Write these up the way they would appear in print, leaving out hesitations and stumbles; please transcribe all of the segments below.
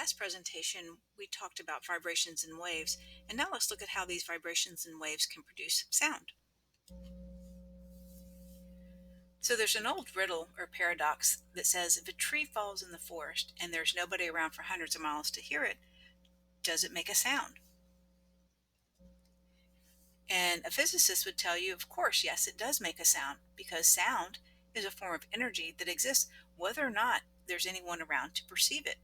last presentation, we talked about vibrations and waves, and now let's look at how these vibrations and waves can produce sound. So there's an old riddle or paradox that says if a tree falls in the forest and there's nobody around for hundreds of miles to hear it, does it make a sound? And a physicist would tell you, of course, yes, it does make a sound because sound is a form of energy that exists whether or not there's anyone around to perceive it.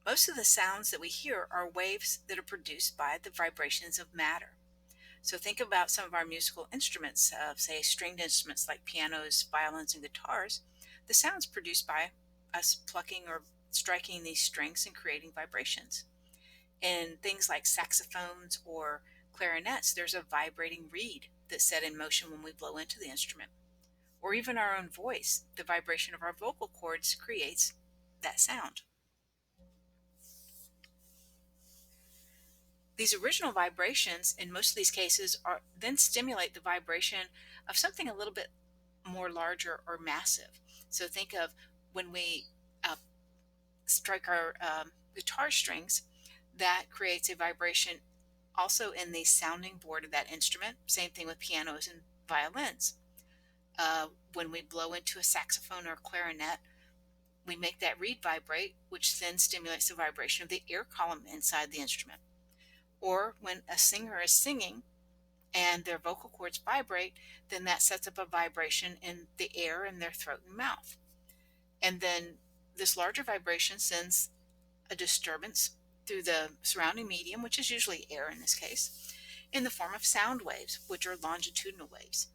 Most of the sounds that we hear are waves that are produced by the vibrations of matter. So think about some of our musical instruments, say stringed instruments like pianos, violins, and guitars. The sounds produced by us plucking or striking these strings and creating vibrations. In things like saxophones or clarinets, there's a vibrating reed that's set in motion when we blow into the instrument. Or even our own voice, the vibration of our vocal cords creates that sound. These original vibrations, in most of these cases, are then stimulate the vibration of something a little bit more larger or massive. So think of when we uh, strike our guitar strings, that creates a vibration also in the sounding board of that instrument. Same thing with pianos and violins. When we blow into a saxophone or clarinet, we make that reed vibrate, which then stimulates the vibration of the air column inside the instrument. Or when a singer is singing and their vocal cords vibrate, then that sets up a vibration in the air in their throat and mouth. And then this larger vibration sends a disturbance through the surrounding medium, which is usually air in this case, in the form of sound waves, which are longitudinal waves.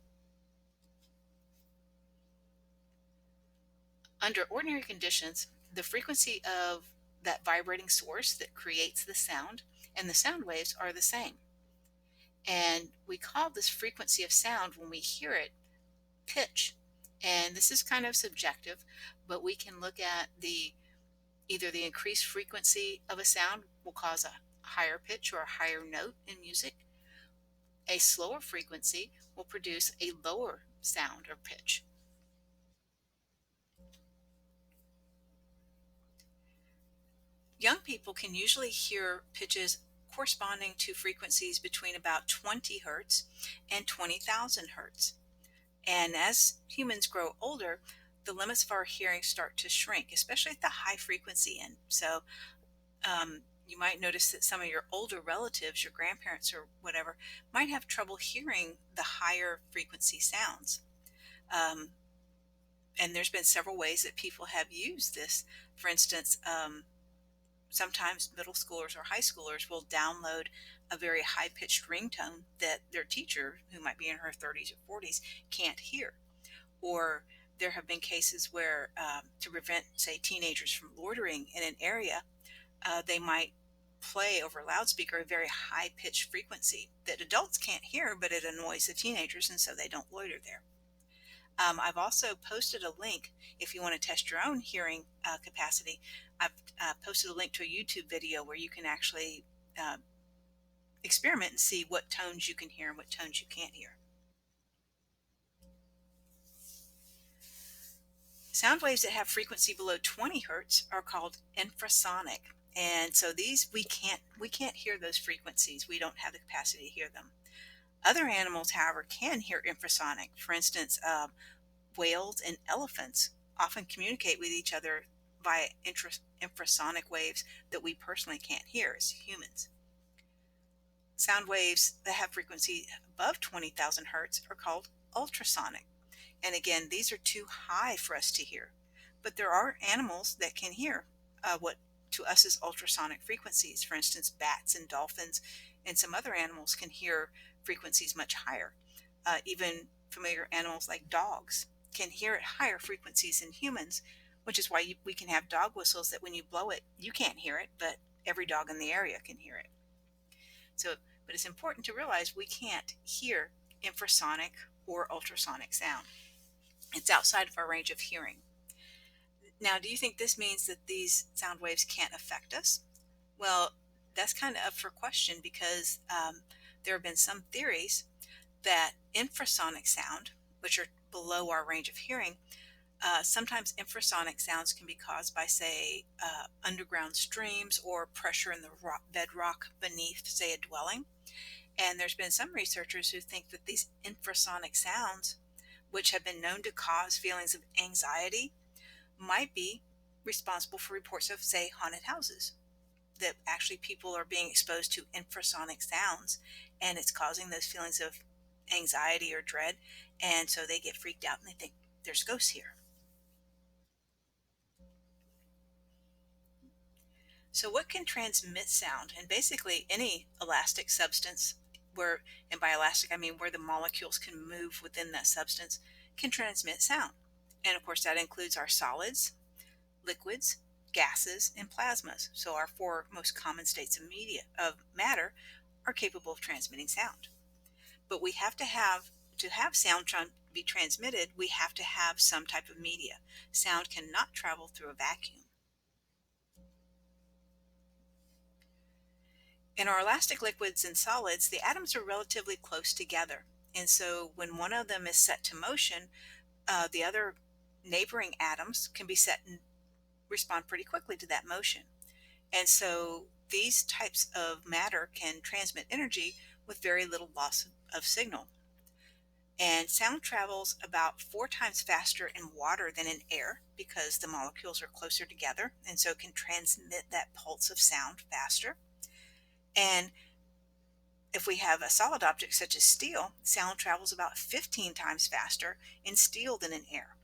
Under ordinary conditions, the frequency of that vibrating source that creates the sound and the sound waves are the same. And we call this frequency of sound when we hear it pitch. And this is kind of subjective, but we can look at the either the increased frequency of a sound will cause a higher pitch or a higher note in music. A slower frequency will produce a lower sound or pitch. Young people can usually hear pitches corresponding to frequencies between about 20 hertz and 20,000 hertz. And as humans grow older, the limits of our hearing start to shrink, especially at the high frequency end. So you might notice that some of your older relatives, your grandparents or whatever, might have trouble hearing the higher frequency sounds. Um, and there's been several ways that people have used this. For instance, sometimes middle schoolers or high schoolers will download a very high pitched ringtone that their teacher, who might be in her 30s or 40s, can't hear. Or there have been cases where, to prevent, say, teenagers from loitering in an area, they might play over a loudspeaker a very high pitched frequency that adults can't hear, but it annoys the teenagers, and so they don't loiter there. I've also posted a link if you want to test your own hearing capacity. I've posted a link to a YouTube video where you can actually uh, experiment and see what tones you can hear and what tones you can't hear. Sound waves that have frequency below 20 hertz are called infrasonic. And so these we can't hear those frequencies. We don't have the capacity to hear them. Other animals, however, can hear infrasonic. For instance, whales and elephants often communicate with each other via infrasonic waves that we personally can't hear as humans. Sound waves that have frequency above 20,000 hertz are called ultrasonic. And again, these are too high for us to hear. But there are animals that can hear what to us is ultrasonic frequencies. For instance, bats and dolphins and some other animals can hear frequencies much higher. Even familiar animals like dogs can hear at higher frequencies than humans, which is why we can have dog whistles that when you blow it, you can't hear it, but every dog in the area can hear it. So, but it's important to realize we can't hear infrasonic or ultrasonic sound. It's outside of our range of hearing. Now, do you think this means that these sound waves can't affect us? Well, that's kind of up for question because there have been some theories that infrasonic sound, which are below our range of hearing, Sometimes infrasonic sounds can be caused by, say, underground streams or pressure in the bedrock beneath, say, a dwelling. And there's been some researchers who think that these infrasonic sounds, which have been known to cause feelings of anxiety, might be responsible for reports of, say, haunted houses. That actually people are being exposed to infrasonic sounds and it's causing those feelings of anxiety or dread. And so they get freaked out and they think there's ghosts here. So, what can transmit sound? And basically, any elastic substance, where, and by elastic, I mean where the molecules can move within that substance, can transmit sound. And of course, that includes our solids, liquids, gases, and plasmas. So, our four most common states of matter are capable of transmitting sound. But we have to have sound be transmitted, we have to have some type of media. Sound cannot travel through a vacuum. In our elastic liquids and solids, the atoms are relatively close together. And so when one of them is set to motion, the other neighboring atoms can be set and respond pretty quickly to that motion. And so these types of matter can transmit energy with very little loss of signal. And sound travels about 4 times faster in water than in air because the molecules are closer together and so can transmit that pulse of sound faster. And if we have a solid object such as steel, sound travels about 15 times faster in steel than in air.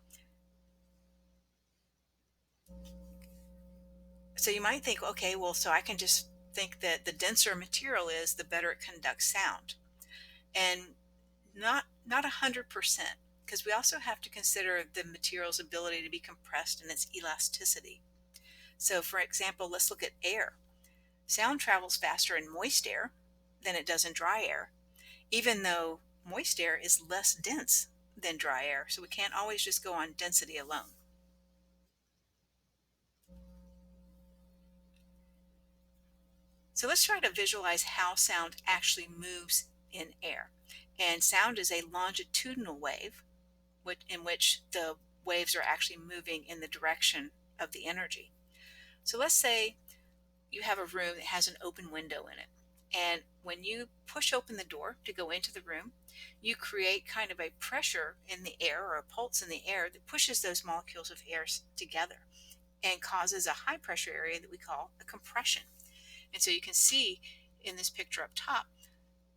So you might think, okay, well, so I can just think that the denser a material is, the better it conducts sound. And not 100%, because we also have to consider the material's ability to be compressed and its elasticity. So for example, let's look at air. Sound travels faster in moist air than it does in dry air, even though moist air is less dense than dry air. So we can't always just go on density alone. So let's try to visualize how sound actually moves in air. And sound is a longitudinal wave in which the waves are actually moving in the direction of the energy. So let's say you have a room that has an open window in it. And when you push open the door to go into the room, you create kind of a pressure in the air or a pulse in the air that pushes those molecules of air together and causes a high pressure area that we call a compression. And so you can see in this picture up top,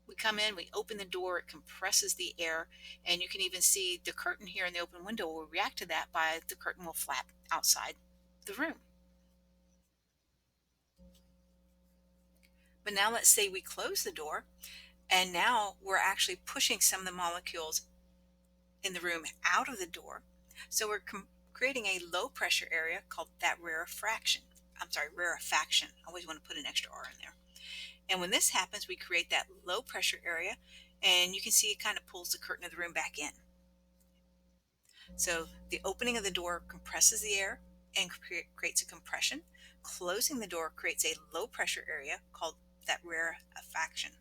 we come in, we open the door, it compresses the air, and you can even see the curtain here in the open window will react to that by the curtain will flap outside the room. But now let's say we close the door, and now we're actually pushing some of the molecules in the room out of the door. So we're creating a low pressure area called that rarefaction. I'm sorry, rarefaction. I always want to put an extra R in there. And when this happens, we create that low pressure area, and you can see it kind of pulls the curtain of the room back in. So the opening of the door compresses the air and creates a compression. Closing the door creates a low pressure area called that rarefaction.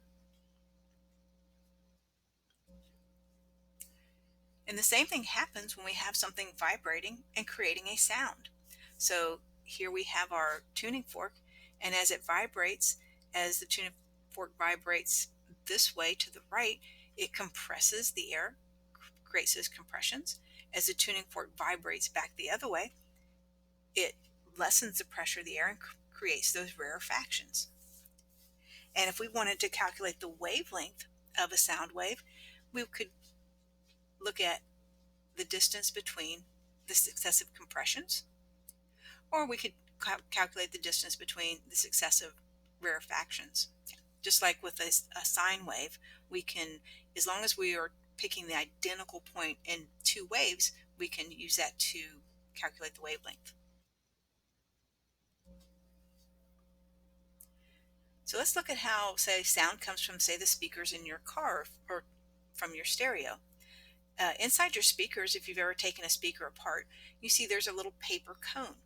And the same thing happens when we have something vibrating and creating a sound. So here we have our tuning fork, and as it vibrates, as the tuning fork vibrates this way to the right, it compresses the air, creates those compressions. As the tuning fork vibrates back the other way, it lessens the pressure of the air and creates those rarefactions. And if we wanted to calculate the wavelength of a sound wave, we could look at the distance between the successive compressions, or we could calculate the distance between the successive rarefactions. Just like with a sine wave, we can, as long as we are picking the identical point in two waves, we can use that to calculate the wavelength. So let's look at how, say, sound comes from, say, the speakers in your car or from your stereo. Inside your speakers, if you've ever taken a speaker apart, you see there's a little paper cone.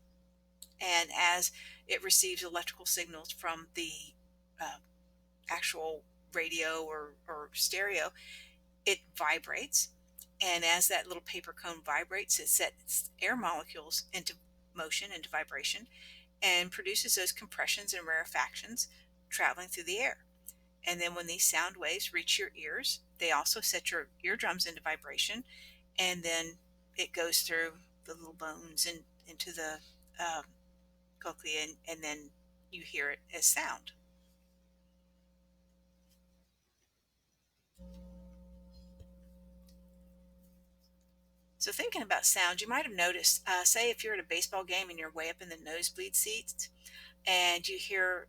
And as it receives electrical signals from the uh, actual radio or stereo, it vibrates. And as that little paper cone vibrates, it sets air molecules into motion, into vibration, and produces those compressions and rarefactions traveling through the air. And then when these sound waves reach your ears, they also set your eardrums into vibration, and then it goes through the little bones and into the um, cochlea, and then you hear it as sound. So thinking about sound, you might have noticed, say if you're at a baseball game and you're way up in the nosebleed seats, and you hear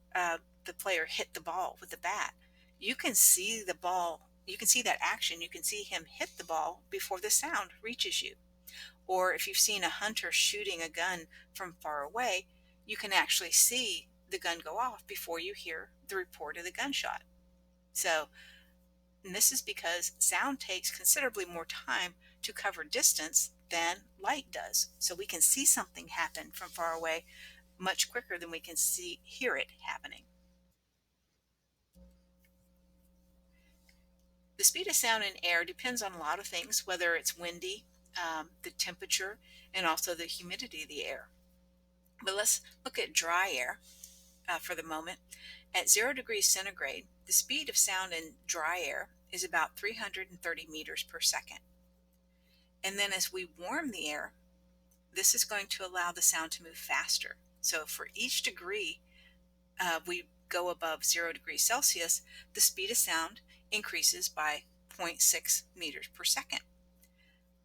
the player hit the ball with the bat, you can see the ball. You can see that action. You can see him hit the ball before the sound reaches you. Or if you've seen a hunter shooting a gun from far away, you can actually see the gun go off before you hear the report of the gunshot. So, and this is because sound takes considerably more time to cover distance than light does. So we can see something happen from far away much quicker than we can hear it happening. The speed of sound in air depends on a lot of things, whether it's windy, the temperature, and also the humidity of the air. But let's look at dry air for the moment. At 0 degrees centigrade, the speed of sound in dry air is about 330 meters per second. And then as we warm the air, this is going to allow the sound to move faster. So for each degree we go above 0 degrees Celsius, the speed of sound increases by zero point 0.6 meters per second.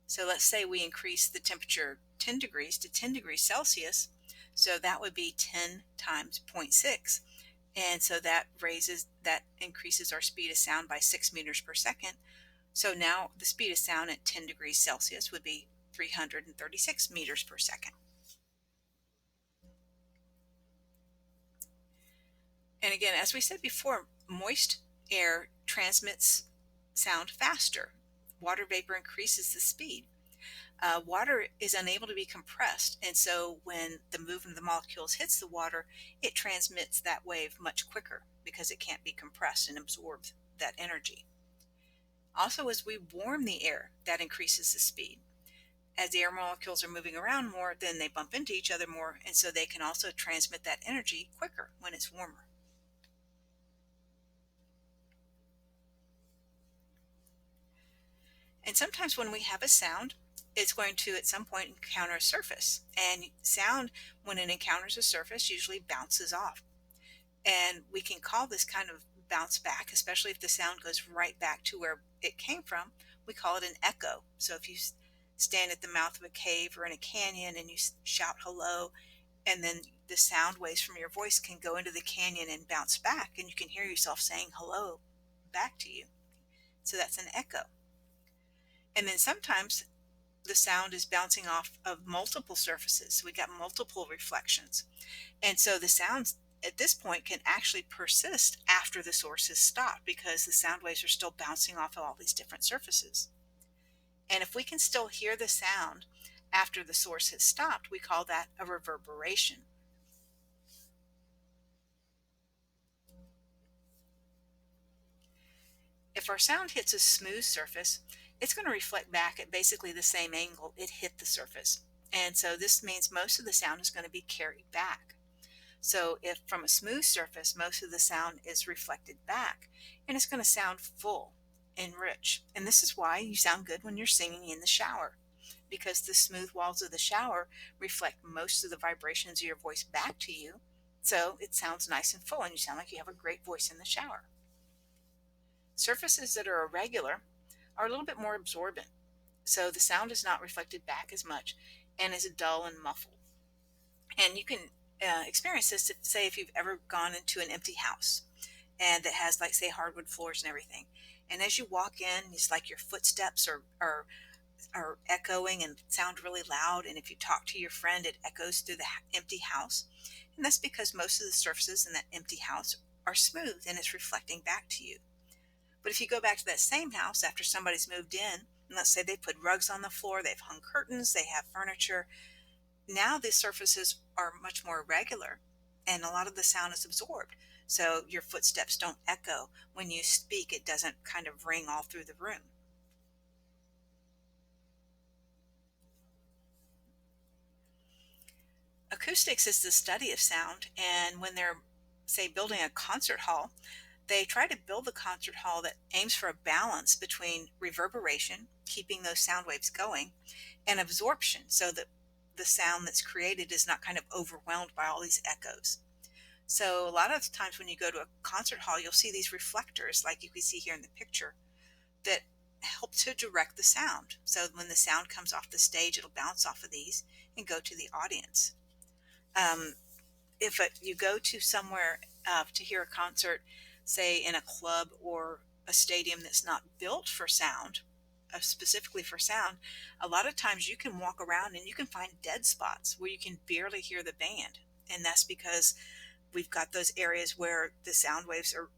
So let's say we increase the temperature 10 degrees to 10 degrees Celsius. So that would be 10 times zero point 0.6. And so that increases our speed of sound by 6 meters per second. So now the speed of sound at 10 degrees Celsius would be 336 meters per second. And again, as we said before, moist air transmits sound faster. Water vapor increases the speed. Water is unable to be compressed, and so when the movement of the molecules hits the water, it transmits that wave much quicker because it can't be compressed and absorb that energy. Also, as we warm the air, that increases the speed. As the air molecules are moving around more, then they bump into each other more, and so they can also transmit that energy quicker when it's warmer. And sometimes when we have a sound, it's going to at some point encounter a surface. And sound, when it encounters a surface, usually bounces off. And we can call this kind of bounce back, especially if the sound goes right back to where it came from. We call it an echo. So if you stand at the mouth of a cave or in a canyon and you shout hello, and then the sound waves from your voice can go into the canyon and bounce back, and you can hear yourself saying hello back to you. So that's an echo. And then sometimes the sound is bouncing off of multiple surfaces. So we got multiple reflections. And so the sounds at this point can actually persist after the source has stopped because the sound waves are still bouncing off of all these different surfaces. And if we can still hear the sound after the source has stopped, we call that a reverberation. If our sound hits a smooth surface, it's going to reflect back at basically the same angle it hit the surface. And so this means most of the sound is going to be carried back. So if from a smooth surface, most of the sound is reflected back, and it's going to sound full and rich. And this is why you sound good when you're singing in the shower, because the smooth walls of the shower reflect most of the vibrations of your voice back to you. So it sounds nice and full, and you sound like you have a great voice in the shower. Surfaces that are irregular are a little bit more absorbent, so the sound is not reflected back as much and is dull and muffled. And you can experience this if, say, if you've ever gone into an empty house and that has, like, say, hardwood floors and everything. And as you walk in, it's like your footsteps are echoing and sound really loud. And if you talk to your friend, it echoes through the empty house. And that's because most of the surfaces in that empty house are smooth and it's reflecting back to you. But if you go back to that same house after somebody's moved in, and let's say they put rugs on the floor, they've hung curtains, they have furniture, now the surfaces are much more irregular and a lot of the sound is absorbed. So your footsteps don't echo. When you speak, it doesn't kind of ring all through the room. Acoustics is the study of sound, and when they're, say, building a concert hall, they try to build a concert hall that aims for a balance between reverberation, keeping those sound waves going, and absorption, so that the sound that's created is not kind of overwhelmed by all these echoes. So, a lot of times when you go to a concert hall, you'll see these reflectors, like you can see here in the picture, that help to direct the sound. So, when the sound comes off the stage, it'll bounce off of these and go to the audience. Um, if you go to somewhere to hear a concert, say in a club or a stadium that's not built for sound, specifically for sound, a lot of times you can walk around and you can find dead spots where you can barely hear the band. And that's because we've got those areas where the sound waves are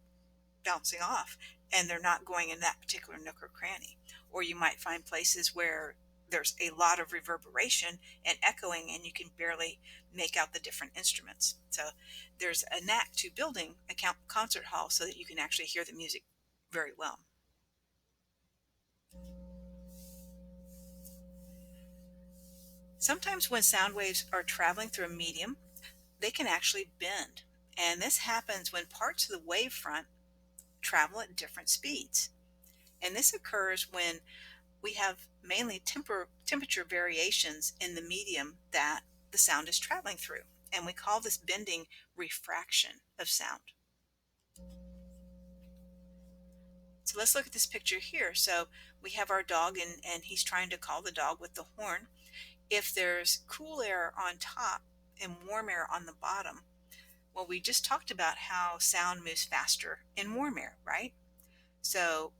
bouncing off and they're not going in that particular nook or cranny. Or you might find places where there's a lot of reverberation and echoing and you can barely make out the different instruments. So there's a knack to building a concert hall so that you can actually hear the music very well. Sometimes when sound waves are traveling through a medium, they can actually bend. And this happens when parts of the wavefront travel at different speeds. And this occurs when we have mainly temperature variations in the medium that the sound is traveling through. And we call this bending refraction of sound. So let's look at this picture here. So we have our dog, and he's trying to call the dog with the horn. If there's cool air on top and warm air on the bottom, well, we just talked about how sound moves faster in warm air, right? So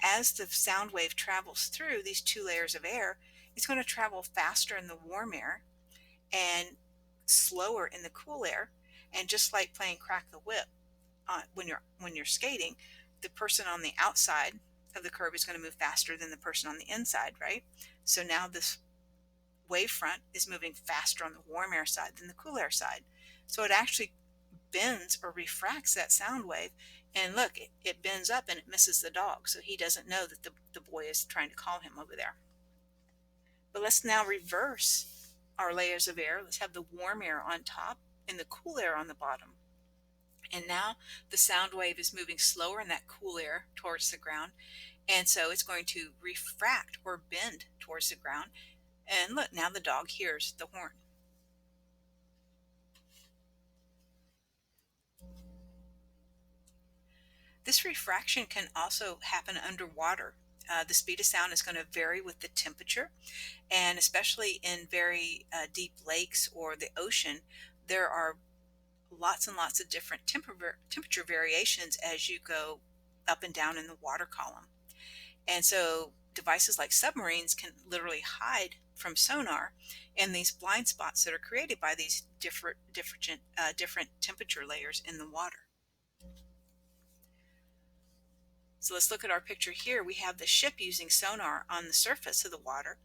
as the sound wave travels through these two layers of air, it's going to travel faster in the warm air and slower in the cool air. And just like playing crack the whip, when you're skating, the person on the outside of the curve is going to move faster than the person on the inside, right? So now this wavefront is moving faster on the warm air side than the cool air side. So it actually bends or refracts that sound wave. And look, it bends up and it misses the dog. So he doesn't know that the boy is trying to call him over there. But let's now reverse our layers of air. Let's have the warm air on top and the cool air on the bottom. And now the sound wave is moving slower in that cool air towards the ground. And so it's going to refract or bend towards the ground. And look, now the dog hears the horn. This refraction can also happen underwater. The speed of sound is going to vary with the temperature, and especially in very deep lakes or the ocean, there are lots and lots of different temperature variations as you go up and down in the water column. And so devices like submarines can literally hide from sonar in these blind spots that are created by these different temperature layers in the water. So let's look at our picture here. We have the ship using sonar on the surface of the water,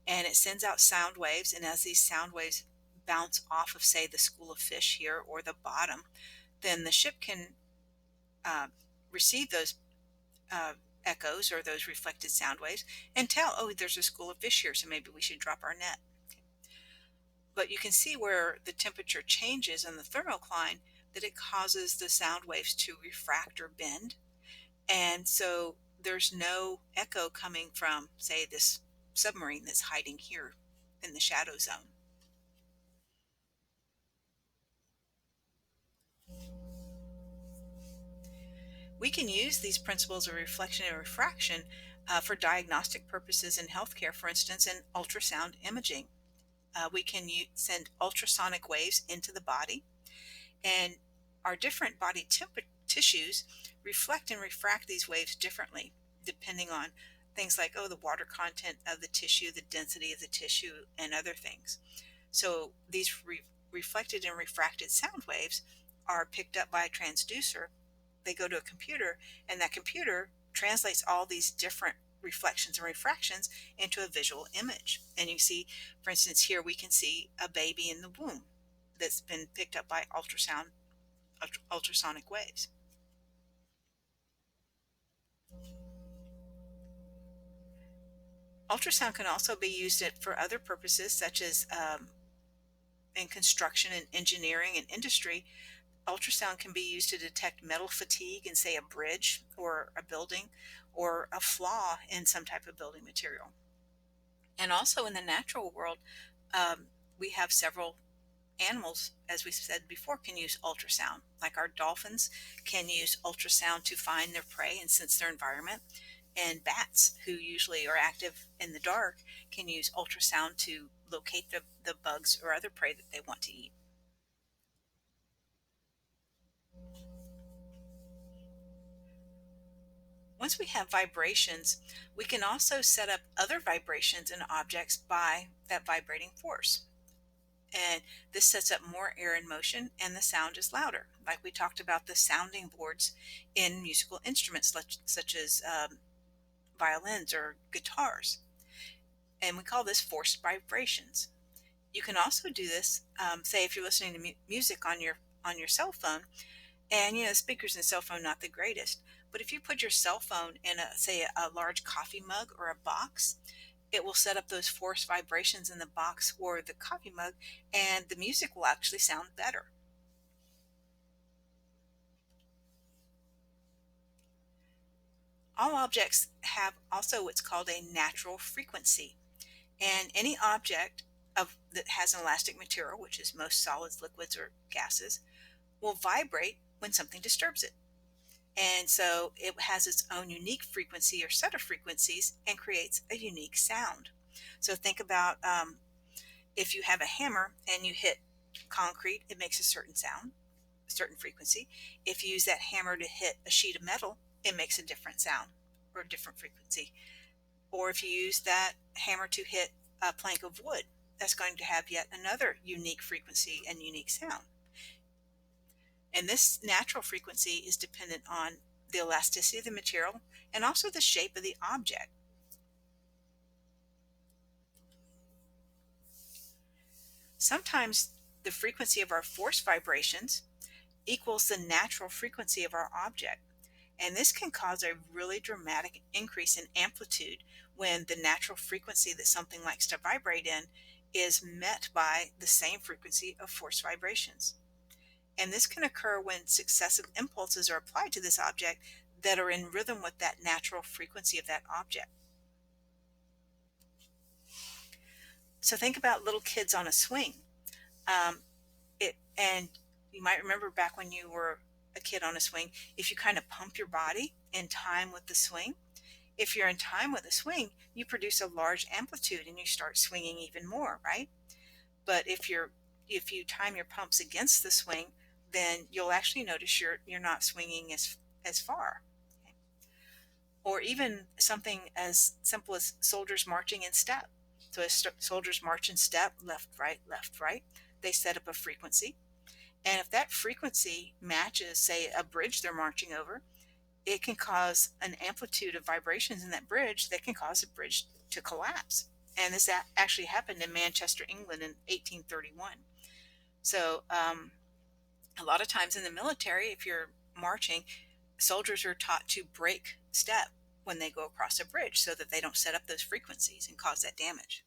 and it sends out sound waves. And as these sound waves bounce off of, say, the school of fish here or the bottom, then the ship can uh, receive those uh, echoes or those reflected sound waves and tell, oh, there's a school of fish here, so maybe we should drop our net. But you can see where the temperature changes in the thermocline that it causes the sound waves to refract or bend. And so there's no echo coming from, say, this submarine that's hiding here in the shadow zone. We can use these principles of reflection and refraction for diagnostic purposes in healthcare, for instance, in ultrasound imaging. We can send ultrasonic waves into the body, and our different body tissues reflect and refract these waves differently, depending on things like, oh, the water content of the tissue, the density of the tissue, and other things. So these reflected and refracted sound waves are picked up by a transducer. They go to a computer, and that computer translates all these different reflections and refractions into a visual image. And you see, for instance, here we can see a baby in the womb that's been picked up by ultrasonic waves. Ultrasound can also be used for other purposes, such as in construction and engineering and industry, ultrasound can be used to detect metal fatigue in, say, a bridge or a building, or a flaw in some type of building material. And also in the natural world, um, we have several animals, as we said before, can use ultrasound. Like our dolphins can use ultrasound to find their prey and sense their environment. And bats, who usually are active in the dark, can use ultrasound to locate the bugs or other prey that they want to eat. Once we have vibrations, we can also set up other vibrations in objects by that vibrating force. And this sets up more air in motion and the sound is louder. Like we talked about the sounding boards in musical instruments such as violins or guitars. And we call this forced vibrations. You can also do this, say if you're listening to music on your cell phone, and the speakers in the cell phone not the greatest, but if you put your cell phone in a, say, a large coffee mug or a box, it will set up those forced vibrations in the box or the coffee mug, and the music will actually sound better. All objects have also what's called a natural frequency, and any object that has an elastic material, which is most solids, liquids, or gases, will vibrate when something disturbs it. And so it has its own unique frequency or set of frequencies and creates a unique sound. So think about if you have a hammer and you hit concrete, it makes a certain sound, a certain frequency. If you use that hammer to hit a sheet of metal, it makes a different sound or a different frequency. Or if you use that hammer to hit a plank of wood, that's going to have yet another unique frequency and unique sound. And this natural frequency is dependent on the elasticity of the material and also the shape of the object. Sometimes the frequency of our force vibrations equals the natural frequency of our object. And this can cause a really dramatic increase in amplitude when the natural frequency that something likes to vibrate in is met by the same frequency of force vibrations. And this can occur when successive impulses are applied to this object that are in rhythm with that natural frequency of that object. So think about little kids on a swing. Um, and you might remember back when you were a kid on a swing, if you kind of pump your body in time with the swing, if you're in time with the swing, you produce a large amplitude and you start swinging even more, right? But if you time your pumps against the swing, then you'll actually notice you're not swinging as far. Or even something as simple as soldiers marching in step. So as soldiers march in step, left, right, they set up a frequency. And if that frequency matches, say, a bridge they're marching over, it can cause an amplitude of vibrations in that bridge that can cause the bridge to collapse. And this actually happened in Manchester, England in 1831. So a lot of times in the military, if you're marching, soldiers are taught to break step when they go across a bridge so that they don't set up those frequencies and cause that damage.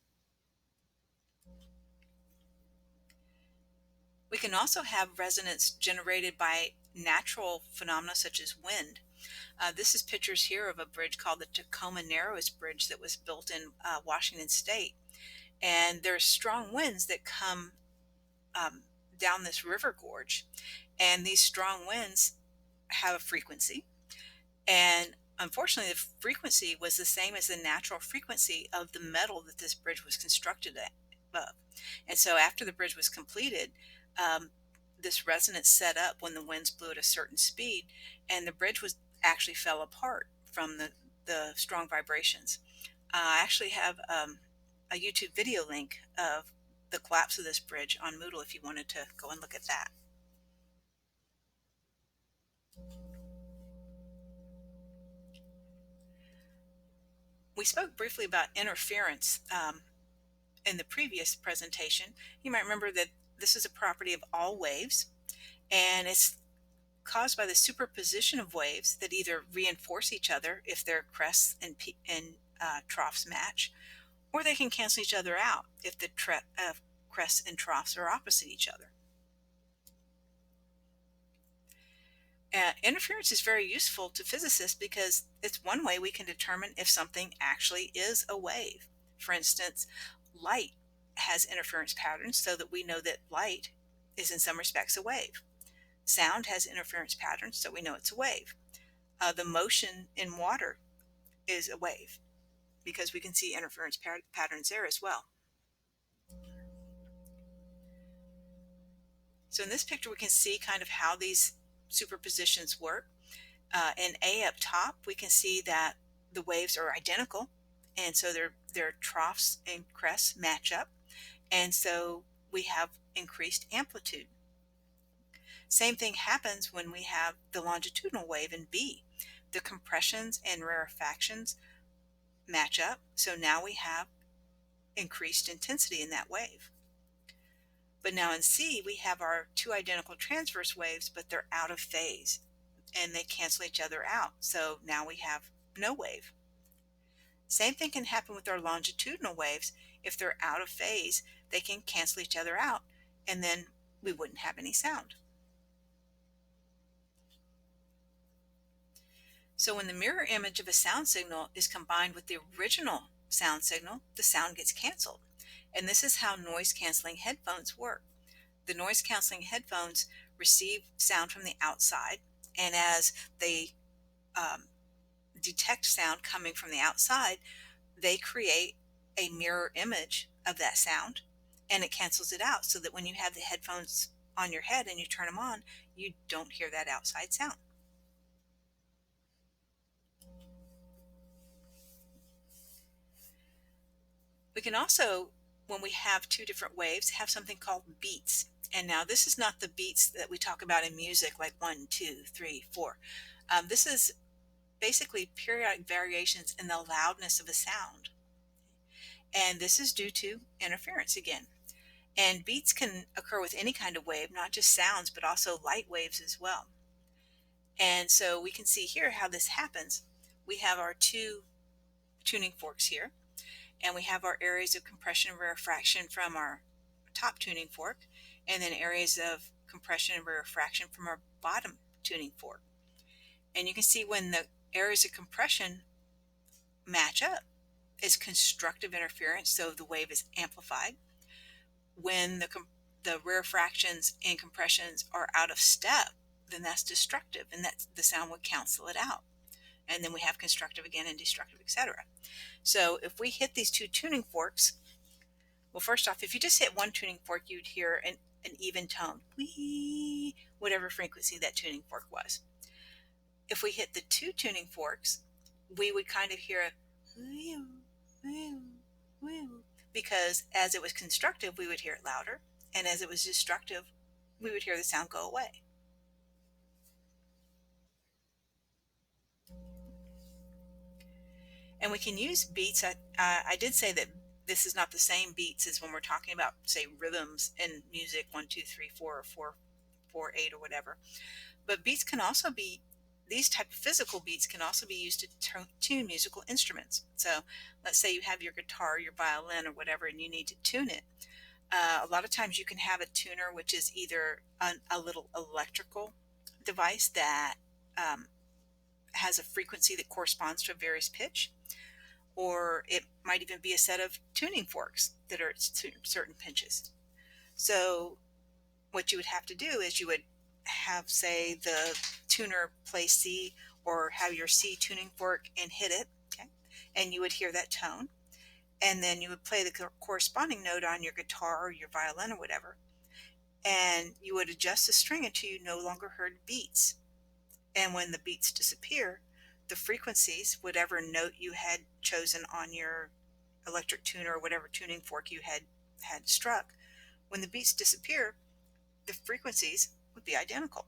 We can also have resonance generated by natural phenomena such as wind. This is pictures here of a bridge called the Tacoma Narrows Bridge that was built in Washington State. And there's strong winds that come um, down this river gorge. And these strong winds have a frequency. And unfortunately, the frequency was the same as the natural frequency of the metal that this bridge was constructed of. And so after the bridge was completed, um, this resonance set up when the winds blew at a certain speed, and the bridge was actually fell apart from the strong vibrations. I actually have a YouTube video link of the collapse of this bridge on Moodle if you wanted to go and look at that. We spoke briefly about interference in the previous presentation. You might remember that this is a property of all waves, and it's caused by the superposition of waves that either reinforce each other if their crests and troughs match, or they can cancel each other out if the crests and troughs are opposite each other. Interference is very useful to physicists because it's one way we can determine if something actually is a wave. For instance, light has interference patterns so that we know that light is in some respects a wave. Sound has interference patterns, so we know it's a wave. The motion in water is a wave because we can see interference patterns there as well. So in this picture, we can see kind of how these superpositions work. In A up top, we can see that the waves are identical, and so their troughs and crests match up, and so we have increased amplitude. Same thing happens when we have the longitudinal wave in B. The compressions and rarefactions match up, so now we have increased intensity in that wave. But now in C, we have our two identical transverse waves, but they're out of phase and they cancel each other out. So now we have no wave. Same thing can happen with our longitudinal waves. If they're out of phase, they can cancel each other out, and then we wouldn't have any sound. So when the mirror image of a sound signal is combined with the original sound signal, the sound gets canceled. And this is how noise canceling headphones work. The noise canceling headphones receive sound from the outside, and as they detect sound coming from the outside, they create a mirror image of that sound, and it cancels it out so that when you have the headphones on your head and you turn them on, you don't hear that outside sound. We can also, when we have two different waves, have something called beats. And now this is not the beats that we talk about in music, like 1, 2, 3, 4. This is basically periodic variations in the loudness of a sound. And this is due to interference again. And beats can occur with any kind of wave, not just sounds, but also light waves as well. And so we can see here how this happens. We have our two tuning forks here, and we have our areas of compression and rarefaction from our top tuning fork, and then areas of compression and rarefaction from our bottom tuning fork. And you can see when the areas of compression match up, it's constructive interference, so the wave is amplified. When the rarefactions and compressions are out of step, then that's destructive, and that the sound would cancel it out. And then we have constructive again and destructive, etc. So if we hit these two tuning forks, well, first off, if you just hit one tuning fork, you'd hear an even tone, wee, whatever frequency that tuning fork was. If we hit the two tuning forks, we would kind of hear a wee, wee, wee, because as it was constructive, we would hear it louder, and as it was destructive, we would hear the sound go away. And we can use beats. I did say that this is not the same beats as when we're talking about, say, rhythms in music, 1, 2, 3, 4, or 4, 4, 8, or whatever. But beats can also be, these type of physical beats can also be used to tune musical instruments. So let's say you have your guitar, your violin, or whatever, and you need to tune it. A lot of times you can have a tuner, which is either a little electrical device that has a frequency that corresponds to a various pitch, or it might even be a set of tuning forks that are at certain pitches. So what you would have to do is you would have, say, the tuner play C, or have your C tuning fork and hit it, okay, and you would hear that tone, and then you would play the corresponding note on your guitar or your violin or whatever, and you would adjust the string until you no longer heard beats. And when the beats disappear, the frequencies, whatever note you had chosen on your electric tuner or whatever tuning fork you had struck, when the beats disappear, the frequencies would be identical.